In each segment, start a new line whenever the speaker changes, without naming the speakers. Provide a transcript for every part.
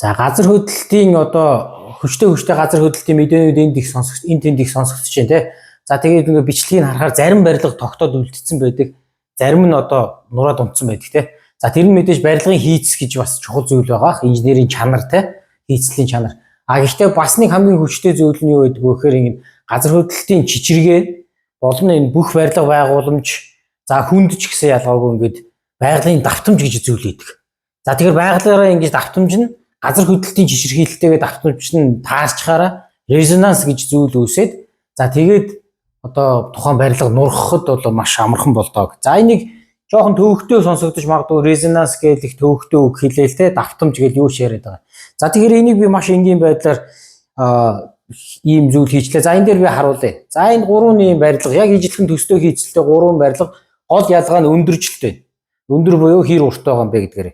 За газар хөдлөлтийн одоо хүчтэй газар хөдлөлтийн мэдээнүүд энд тэнд их сонсогдож байна те. За тэгээд ингээ бичлэгийг харахаар зарим барилга тогтоод үлдсэн байдаг. Зарим нь одоо нураад унтсан байдаг те. За тэр нь мэдээж барилгын хийц гэж бас чухал зүйл байгаа. Инженерийн чанар те. Хийцлийн чанар. Гэхдээ бас нэг хамгийн хүчтэй зүйл нь юу байдаг вэ гэхээр энэ газар хөдлөлтийн чичиргээ болон энэ бүх барилга байгууламж за хүнд ч гэсэн ялгаагүй ингээд байгалийн давтамж гэж зүйл байдаг. За тэгэхээр байгалаараа ингэж давтамж нь газар хөдлөлтийн жишрхийлэлтэйгээ давтамж нь таарчхаараа резонанс гэж зүйл үүсээд за тэгээд одоо тухайн барилга нурхахад бол маш амархан болдог. За энийг жоохон төвөгтэй сонсогдож магадгүй резонанс гэх их төвөгтэй үг хэлээл те давтамж гэж юу ч яриад байгаа. За тэгэхээр энийг би маш энгийн байдлаар ийм зүйл хийчлээ. За энэ дээр би харуулъя. За энэ гурван ийм барилга яг ижилхэн төстэй хийцэлтэй гурван барилга гол ялгаа нь өндөрчлөлтэй. Өндөр буюу хэр урт байгаа юм бэ гэдгээр.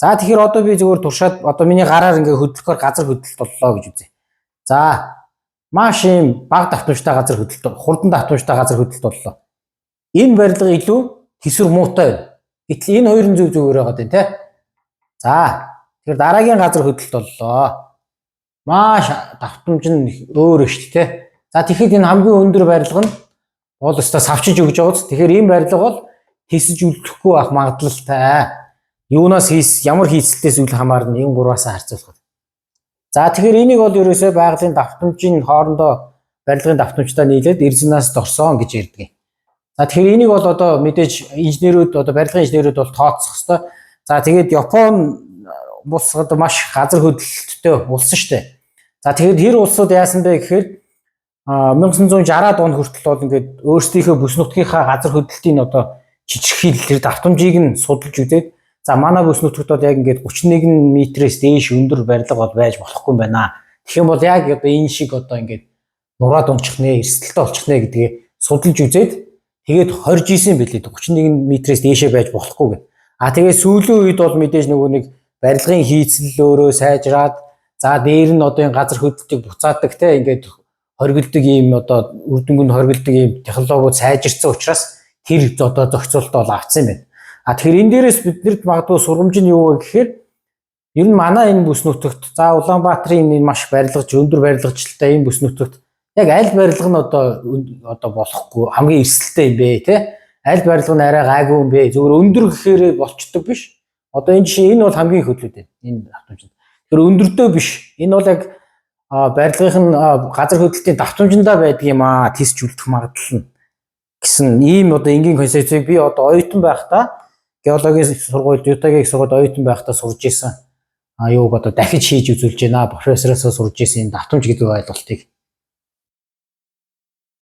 За тэгэхээр одоо би зөвхөн туршаад одоо миний гараар ингээ хөдлөхөөр газар хөдлөлт боллоо гэж үзье. За маш ийм бага давтамжтай газар хөдлөлт, хурдан давтамжтай газар хөдлөлт боллоо. Энэ барилга илүү тэсвэр муутай байна. Гэтэл энэ хоёрын зөв зүгээр байгаа дээ, тэ? За тэгэхээр дараагийн газар хөдлөлт боллоо. Маш давтамж нь өөр шүү дээ, тэ? За тэгэхэд энэ хамгийн өндөр барилга нь бол өстой савчиж өгж байгаа үст. Тэгэхээр энэ барилга бол тисэж үлдэхгүй байх магадлалтай. Юунаас ямар хийцэлтээс үл хамаарна энэ гурваас харьцуулахад. За тэгэхээр энийг бол ерөөсөө байгалийн давтамжийн хоорондоо барилгын давтамжтай нийлээд резонанс орсон гэж ярьдаг. За тэгэхээр энийг бол одоо мэдээж инженерүүд одоо барилгын инженерүүд бол тооцох ёстой. За тэгээд Япон улс одоо маш газар хөдлөлттэй улс шүү дээ. За тэгээд тэр улсууд яасан бэ гэхээр 1960-аад он хүртэл бол ингээд өөрсдийнхөө бүс нутгийнхаа газар хөдлөлтийн одоо жижигхийлэл тэр давтамжийг нь судалж үзээд за манай бүс нутагт бол яг ингээд 31 м-ээс дээш өндөр барилга бол байж болохгүй юм байна. Тэгэх юм бол яг одоо энэ шиг одоо ингээд нураад унчих нэ, эрсдэлтэй болчих нэ гэдгээ судалж үзээд тэгээд 29 билээ 31 м-ээс дээшээ байж болохгүй гэх. Тэгээд сүүлийн үед бол мэдээж нөгөө нэг барилгын хийцэл өөрөө сайжраад за дээр нь одоо энэ газар хөдлөлтийг буцаадаг те ингээд хоригддаг ийм одоо үр дүнгийн хоригддаг ийм технологиуд сайжирсан учраас тэр одоо зохицуулалт бол авцсан юм байна. Тэгэхээр энэ дээрээс биднэрт магадгүй сургамж нь юу вэ гэхээр ер нь манай энэ бүс нутагт за Улаанбаатарын энэ маш барилгаж өндөр барилгачлалтай энэ бүс нутагт яг аль барилга нь одоо болохгүй хамгийн эрсдэлтэй юм бэ те аль барилга нь арай гайгүй юм бэ зөвхөн өндөр гэхээр болчдөг биш. Одоо энэ жишээ энэ бол хамгийн хөдлөд байна. Энэ давтамж. Тэр өндөртөө биш. Энэ бол яг барилгын газар хөдлөлтийн давтамжиндаа байдаг юм аа тисч үлдэх магадлал нь гэсэн ийм одоо энгийн концепцийг би одоо оюутан байхдаа геологийн сургуульд Ютагийн сургуульд оюутан байхдаа сурж исэн. Юуг одоо дахиж хийж үзүүлж байна. Профессороос сурж исэн давтамж гэдэг ойлголтыг.